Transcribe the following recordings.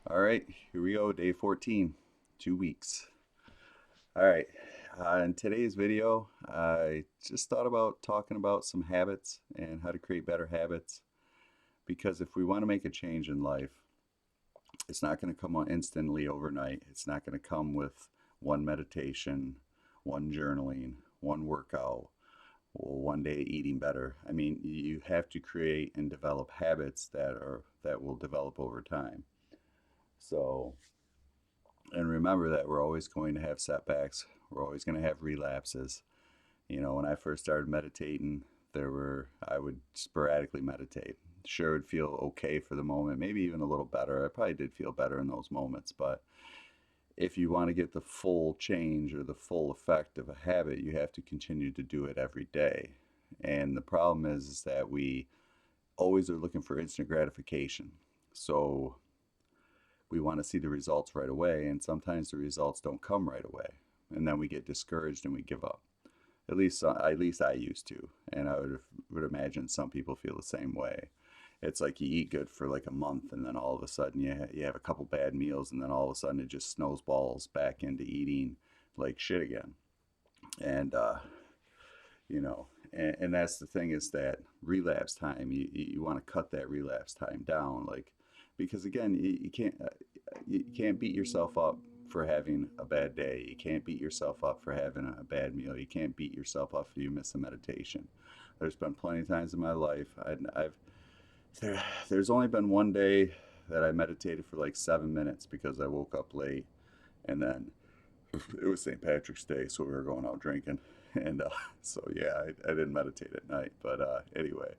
All right, here we go, day 14, 2 weeks. All right, in today's video, I just thought about talking about some habits and how to create better habits. Because if we want to make a change in life, it's not going to come on instantly overnight. It's not going to come with one meditation, one journaling, one workout, or one day eating better. I mean, you have to create and develop habits that will develop over time. So and remember that we're always going to have setbacks. We're always going to have relapses. When I first started meditating, I would sporadically meditate. Sure, it would feel okay for the moment, maybe even a little better. I probably did feel better in those moments, but if you want to get the full change or the full effect of a habit, you have to continue to do it every day. And the problem is that we always are looking for instant gratification. So we want to see the results right away, and sometimes the results don't come right away, and then we get discouraged and we give up. At least I used to, and I would imagine some people feel the same way. It's like you eat good for like a month, and then all of a sudden you have a couple bad meals, and then all of a sudden it just snowballs back into eating like shit again. And you know, and that's the thing is that relapse time. You want to cut that relapse time down, like because again you can't beat yourself up for having a bad day. You can't beat yourself up for having a bad meal. You can't beat yourself up if you miss a meditation. There's been plenty of times in my life I've there's only been one day that I meditated for like 7 minutes because I woke up late, and then it was St. Patrick's Day, so we were going out drinking, and so yeah, I didn't meditate at night. But anyway,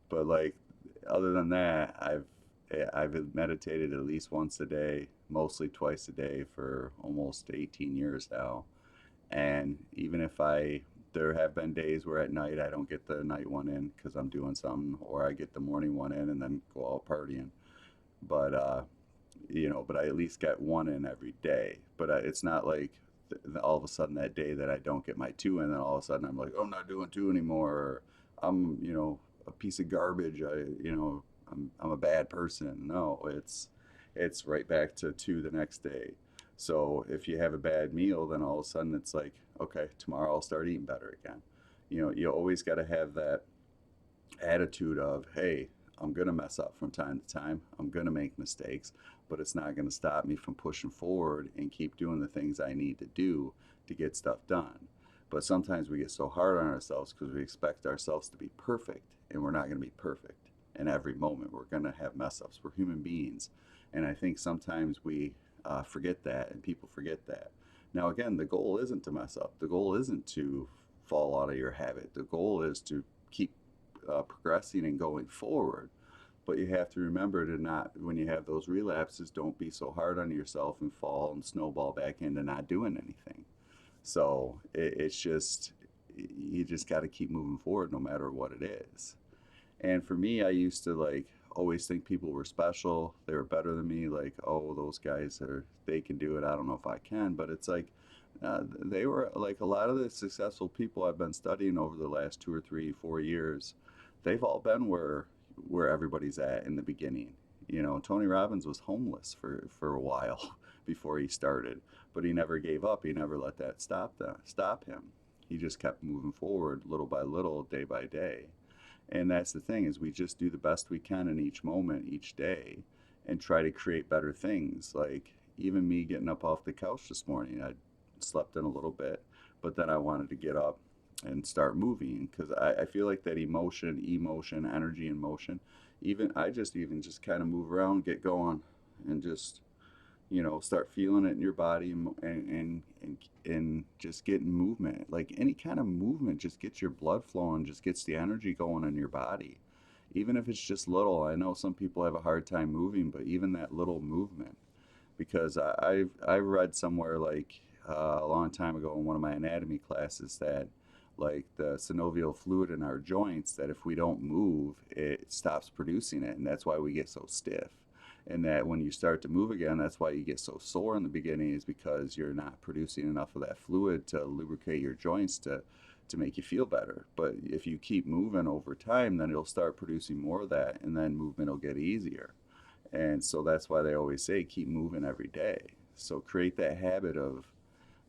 but like other than that, I've meditated at least once a day, mostly twice a day for almost 18 years now. And even if there have been days where at night I don't get the night one in because I'm doing something, or I get the morning one in and then go out partying. But but I at least get one in every day. But it's not like all of a sudden that day that I don't get my two in, then all of a sudden I'm like, oh, I'm not doing two anymore. Or I'm, a piece of garbage. I'm a bad person. No, it's right back to two the next day. So if you have a bad meal, then all of a sudden it's like, okay, tomorrow I'll start eating better again. You always got to have that attitude of, hey, I'm going to mess up from time to time. I'm going to make mistakes, but it's not going to stop me from pushing forward and keep doing the things I need to do to get stuff done. But sometimes we get so hard on ourselves because we expect ourselves to be perfect, and we're not going to be perfect in every moment. We're going to have mess ups. We're human beings. And I think sometimes we forget that, and people forget that. Now, again, the goal isn't to mess up. The goal isn't to fall out of your habit. The goal is to keep progressing and going forward. But you have to remember to not, when you have those relapses, don't be so hard on yourself and fall and snowball back into not doing anything. So it's just, you just got to keep moving forward no matter what it is. And for me, I used to like always think people were special. They were better than me. Like, oh, those guys they can do it. I don't know if I can. But it's like, they were like a lot of the successful people I've been studying over the last 2 or 3, 4 years. They've all been where everybody's at in the beginning. Tony Robbins was homeless for a while before he started, but he never gave up. He never let that stop him. He just kept moving forward little by little, day by day. And that's the thing is we just do the best we can in each moment, each day, and try to create better things. Like even me getting up off the couch this morning, I slept in a little bit, but then I wanted to get up and start moving because I feel like that emotion, energy and motion, even I just even just kind of move around, get going, and just start feeling it in your body and just getting movement. Like any kind of movement just gets your blood flowing, just gets the energy going in your body. Even if it's just little, I know some people have a hard time moving, but even that little movement, because I read somewhere like a long time ago in one of my anatomy classes that like the synovial fluid in our joints, that if we don't move it stops producing it, and that's why we get so stiff. And that when you start to move again, that's why you get so sore in the beginning, is because you're not producing enough of that fluid to lubricate your joints to make you feel better. But if you keep moving over time, then it'll start producing more of that, and then movement will get easier. And so that's why they always say keep moving every day. So create that habit of,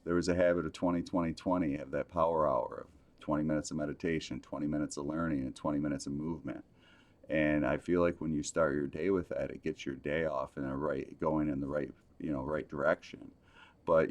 there was a habit of 20 20 20, have that power hour of 20 minutes of meditation, 20 minutes of learning, and 20 minutes of movement. And I feel like when you start your day with that, it gets your day off in a right, going in the right, right direction. But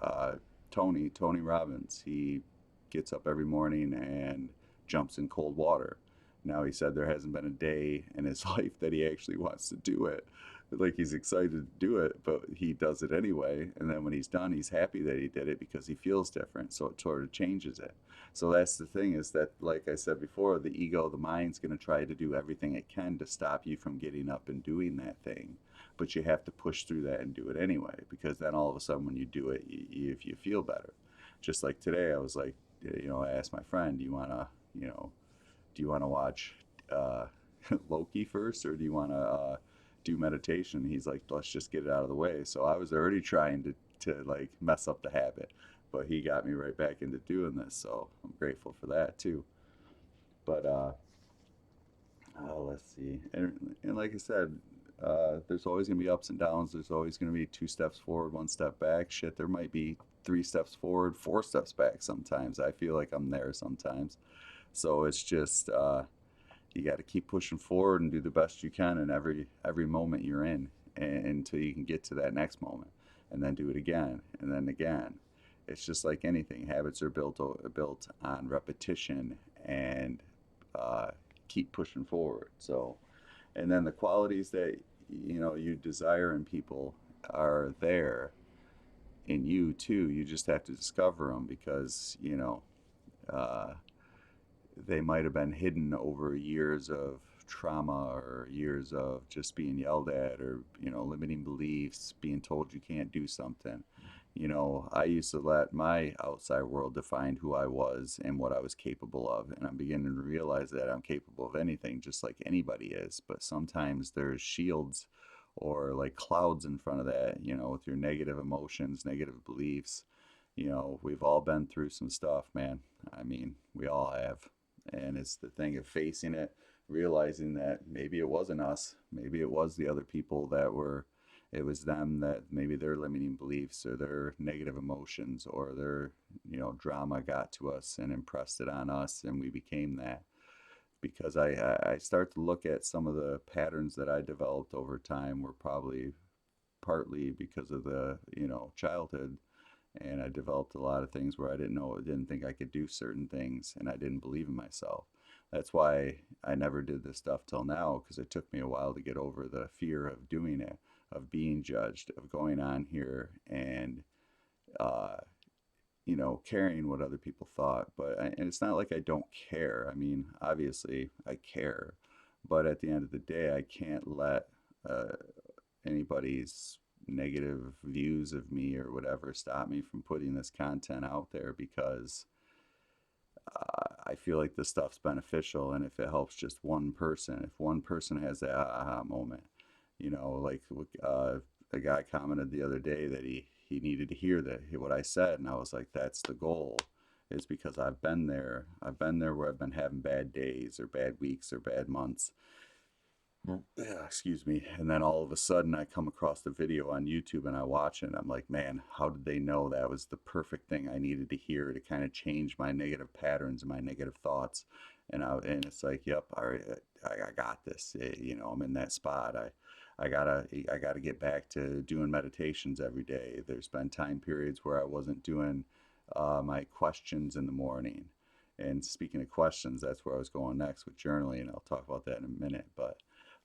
uh, Tony Robbins, he gets up every morning and jumps in cold water. Now he said there hasn't been a day in his life that he actually wants to do it. Like he's excited to do it, but he does it anyway. And then when he's done, he's happy that he did it because he feels different. So it sort of changes it. So that's the thing, is that, like I said before, the ego, the mind's going to try to do everything it can to stop you from getting up and doing that thing. But you have to push through that and do it anyway, because then all of a sudden when you do it, you feel better. Just like today, I was like, I asked my friend, do you want to watch uh, Loki first, or do you want to do meditation? He's like, let's just get it out of the way. So I was already trying to like mess up the habit, but he got me right back into doing this. So I'm grateful for that too. But let's see. And like I said, there's always going to be ups and downs. There's always going to be 2 steps forward, 1 step back. Shit, there might be 3 steps forward, 4 steps back sometimes. I feel like I'm there sometimes. So it's just, you got to keep pushing forward and do the best you can in every moment you're in, until you can get to that next moment, and then do it again and then again. It's just like anything. Habits are built on repetition, and uh, keep pushing forward. So, and then the qualities that you desire in people are there in you too. You just have to discover them, because uh, they might have been hidden over years of trauma, or years of just being yelled at, or limiting beliefs, being told you can't do something. I used to let my outside world define who I was and what I was capable of, and I'm beginning to realize that I'm capable of anything, just like anybody is. But sometimes there's shields, or like clouds in front of that, with your negative emotions, negative beliefs. We've all been through some stuff, man. I mean, we all have. And it's the thing of facing it, realizing that maybe it wasn't us, maybe it was the other people it was them, that maybe their limiting beliefs or their negative emotions or their, drama got to us and impressed it on us, and we became that. Because I start to look at some of the patterns that I developed over time were probably partly because of the, childhood. And I developed a lot of things where I didn't think I could do certain things, and I didn't believe in myself. That's why I never did this stuff till now, because it took me a while to get over the fear of doing it, of being judged, of going on here and uh, caring what other people thought. And it's not like I don't care. I mean, obviously I care, but at the end of the day, I can't let uh, anybody's negative views of me or whatever stop me from putting this content out there, because I feel like this stuff's beneficial. And if it helps just one person, if one person has that aha moment, like a guy commented the other day that he needed to hear that what I said, and I was like, that's the goal. Is because I've been there. I've been there where I've been having bad days or bad weeks or bad months. Excuse me. And then all of a sudden I come across the video on YouTube and I watch it, and I'm like, man, how did they know that was the perfect thing I needed to hear to kind of change my negative patterns and my negative thoughts? And it's like, yep, all right, I got this. I'm in that spot. I gotta get back to doing meditations every day. There's been time periods where I wasn't doing my questions in the morning. And speaking of questions, that's where I was going next with journaling, and I'll talk about that in a minute. But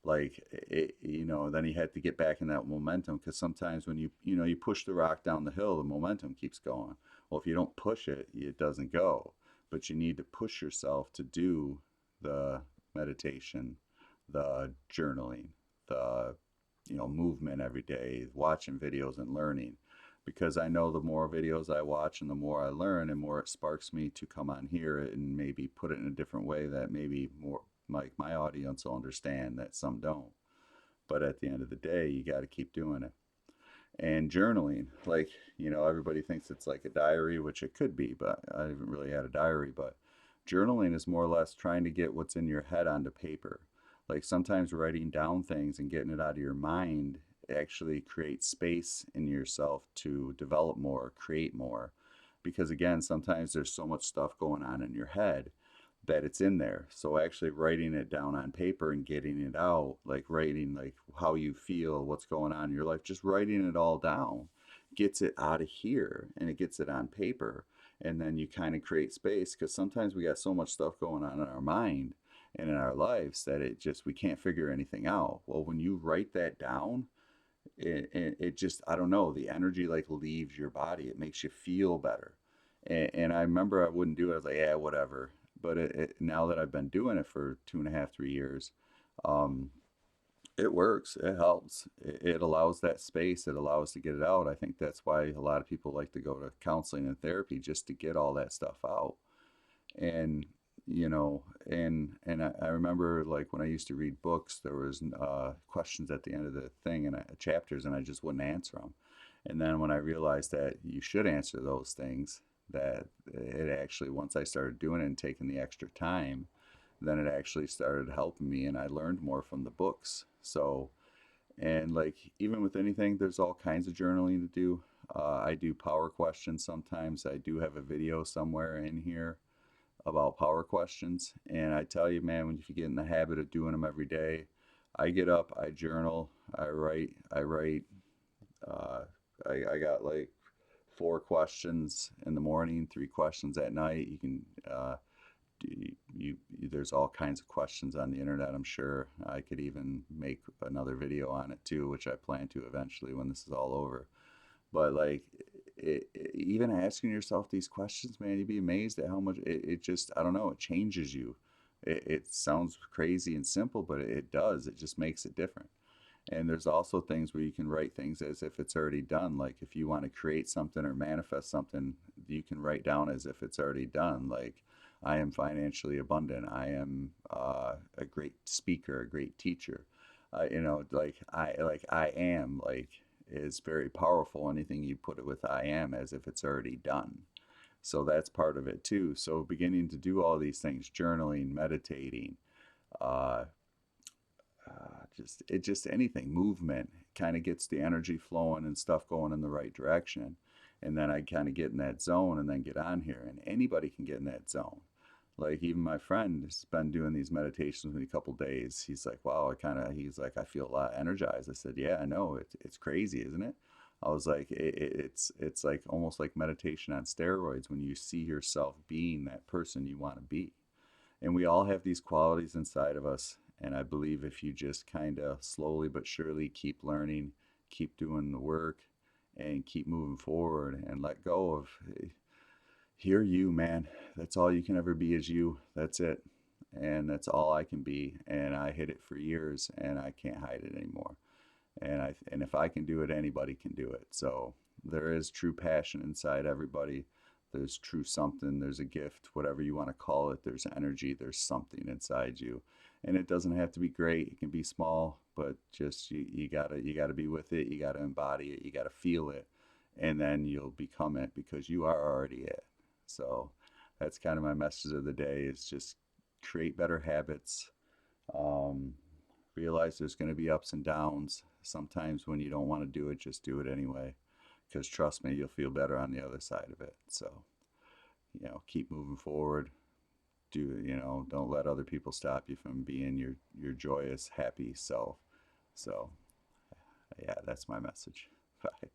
like then you had to get back in that momentum, because sometimes when you push the rock down the hill, the momentum keeps going. Well, if you don't push it, it doesn't go. But you need to push yourself to do the meditation, the journaling, the movement every day, watching videos and learning. Because I know the more videos I watch and the more I learn, and more it sparks me to come on here and maybe put it in a different way that maybe more like my audience will understand, that some don't. But at the end of the day, you got to keep doing it. And journaling, like, everybody thinks it's like a diary, which it could be, but I haven't really had a diary. But journaling is more or less trying to get what's in your head onto paper. Like sometimes writing down things and getting it out of your mind actually creates space in yourself to develop more, create more. Because again, sometimes there's so much stuff going on in your head that it's in there. So actually writing it down on paper and getting it out, like writing like how you feel, what's going on in your life, just writing it all down gets it out of here and it gets it on paper. And then you kind of create space because sometimes we got so much stuff going on in our mind and in our lives that it just we can't figure anything out. Well, when you write that down, it just I don't know, the energy like leaves your body. It makes you feel better. And I remember I wouldn't do it. I was like, yeah, whatever. But now that I've been doing it for 2.5, 3 years, um, it works. It helps. It allows that space. It allows to get it out. I think that's why a lot of people like to go to counseling and therapy just to get all that stuff out. And I remember like when I used to read books, there was questions at the end of the thing and chapters, and I just wouldn't answer them. And then when I realized that you should answer those things, that it actually once I started doing it and taking the extra time, then it actually started helping me, and I learned more from the books. So, and like even with anything, there's all kinds of journaling to do. I do power questions sometimes. I do have a video somewhere in here about power questions. And I tell you, man, when if you get in the habit of doing them every day, I get up, I journal, I write. Uh, I got like 4 questions in the morning, 3 questions at night. You can, there's all kinds of questions on the internet. I'm sure I could even make another video on it too, which I plan to eventually when this is all over. But like, even asking yourself these questions, man, you'd be amazed at how much it just, I don't know, it changes you. It sounds crazy and simple, but it does. It just makes it different. And there's also things where you can write things as if it's already done. Like if you want to create something or manifest something, you can write down as if it's already done. Like, I am financially abundant. I am a great speaker, a great teacher. Like I am like is very powerful. Anything you put it with I am as if it's already done. So that's part of it too. So beginning to do all these things, journaling, meditating, uh, just anything, movement kind of gets the energy flowing and stuff going in the right direction. And then I kind of get in that zone and then get on here. And anybody can get in that zone. Like even my friend has been doing these meditations with me a couple days. He's like, wow, he's like, I feel a lot energized. I said, yeah, I know. It's crazy, isn't it? I was like, it's like almost like meditation on steroids when you see yourself being that person you want to be. And we all have these qualities inside of us. And I believe if you just kind of slowly but surely keep learning, keep doing the work, and keep moving forward and let go of, you're you, man. That's all you can ever be is you. That's it. And that's all I can be. And I hid it for years and I can't hide it anymore. And if I can do it, anybody can do it. So there is true passion inside everybody. There's true something, there's a gift, whatever you want to call it. There's energy, there's something inside you. And it doesn't have to be great. It can be small, but just you gotta be with it. You gotta embody it. You gotta feel it, and then you'll become it because you are already it. So that's kind of my message of the day: is just create better habits. Um, Realize there's going to be ups and downs. Sometimes when you don't want to do it, just do it anyway. Because trust me, you'll feel better on the other side of it. So, keep moving forward. Don't let other people stop you from being your joyous, happy self. So, yeah, that's my message. Bye.